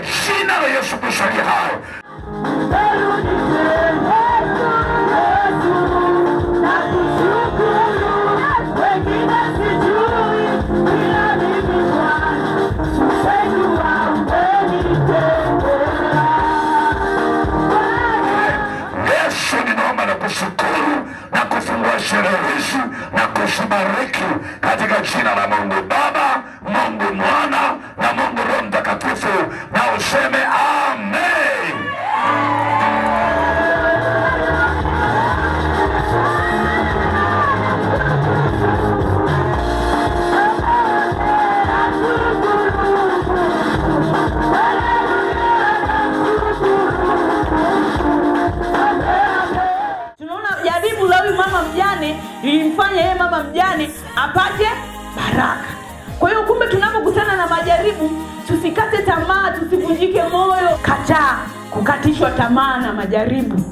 jina la Yesu Kristo aliye hai. Yesu, ninaomba na kushukuru na kufungua sherehe hizi na kuzibariki katika jina la Mungu Baba, Mungu Mwana na Mungu Roho Mtakatifu, na useme amen. Ilimfanya yeye mama mjane apate baraka. Kwa hiyo kumbe tunapokutana na majaribu, tusikate tamaa, tusivunjike moyo. Kataa kukatishwa tamaa na majaribu.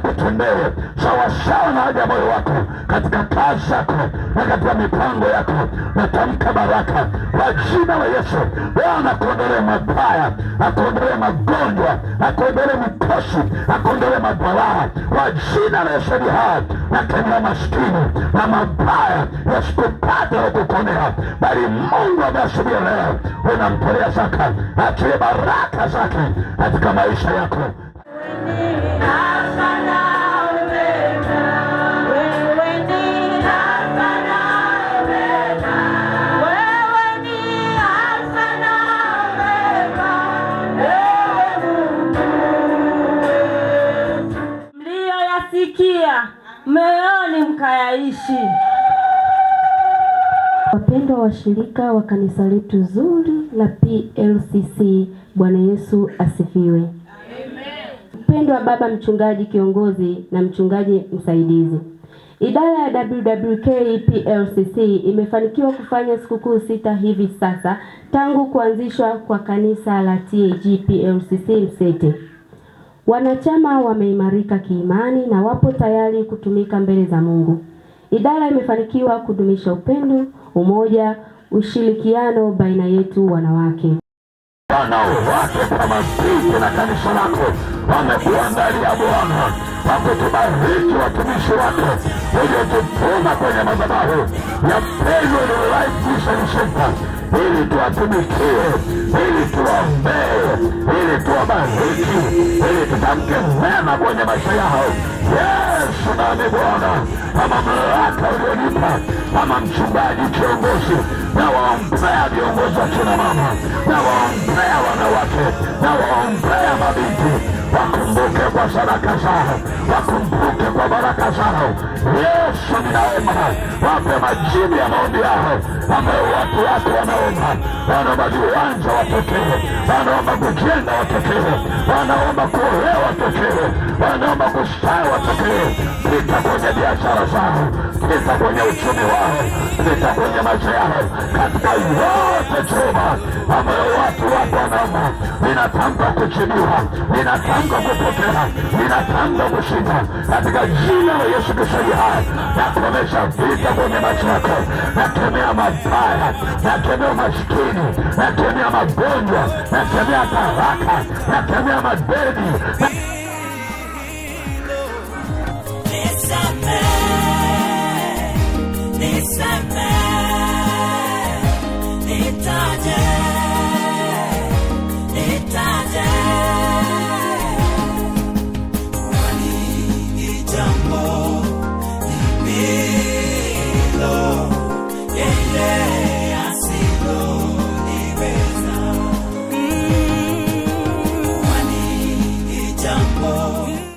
Kutendee sawasawa na haja moyo wako, katika kazi yako na katika mipango yako. Natamka baraka kwa jina la Yesu. Bwana akuondolee mabaya, akuondolee magonjwa, akuondolee mikosi, akuondolee mabalaa kwa jina la Yesu hai. Nakemea maskini na mabaya yasikupate na kukonea, bali Mungu amesubiri leo unampolea zaka, achilie baraka zake katika maisha yako. Mmeoni mkayaishi. Wapendwa washirika wa kanisa letu zuri la PLCC, Bwana Yesu asifiwe. Amen. Mpendwa baba mchungaji kiongozi na mchungaji msaidizi, idara ya WWK PLCC imefanikiwa kufanya sikukuu 6 hivi sasa tangu kuanzishwa kwa kanisa la TAG PLCC Msete. Wanachama wameimarika kiimani na wapo tayari kutumika mbele za Mungu. Idara imefanikiwa kudumisha upendo, umoja, ushirikiano baina yetu wanawake. wanawake kwa mabinti na kanisa lako wamekuandalia Bwana, wakutubariki watumishi wako uliotutuma kwenye madhabahu ya Pendo Life Mission Center, ili tuwatumikie, ili tuwaombee, ili tuwabariki, ili tutamke mema kwenye maisha yao. Yesu, nami Bwana, kwa mamlaka ulionipa kama mchungaji kiongozi, na waombea viongozi wa kina mama, na waombea wanawake, na waombea mabinti, wakumbuke kwa sadaka zao, wakumbuke kwa baraka zao. Yesu, ninaomba wape majibu ya maombi yao ambayo watu wako wanaomba. Wanaomba viwanja watokee, wanaomba kujenga watokee, wanaomba kuolewa watokee, wanaomba kustawi watokee. Pita kwenye biashara zao, pita kwenye uchumi wao, pita kwenye maisha yao, katika yote Jehova ambayo watu wako wanaomba. Ninatamka kujibiwa, ninatamka kupokea, ninatamka kushinda katika jina la Yesu Kristo hai. Nakomesha vita kwenye maisha yako, nakemea mabaya, nakemea maskini, nakemea magonjwa, nakemea baraka, nakemea madeni.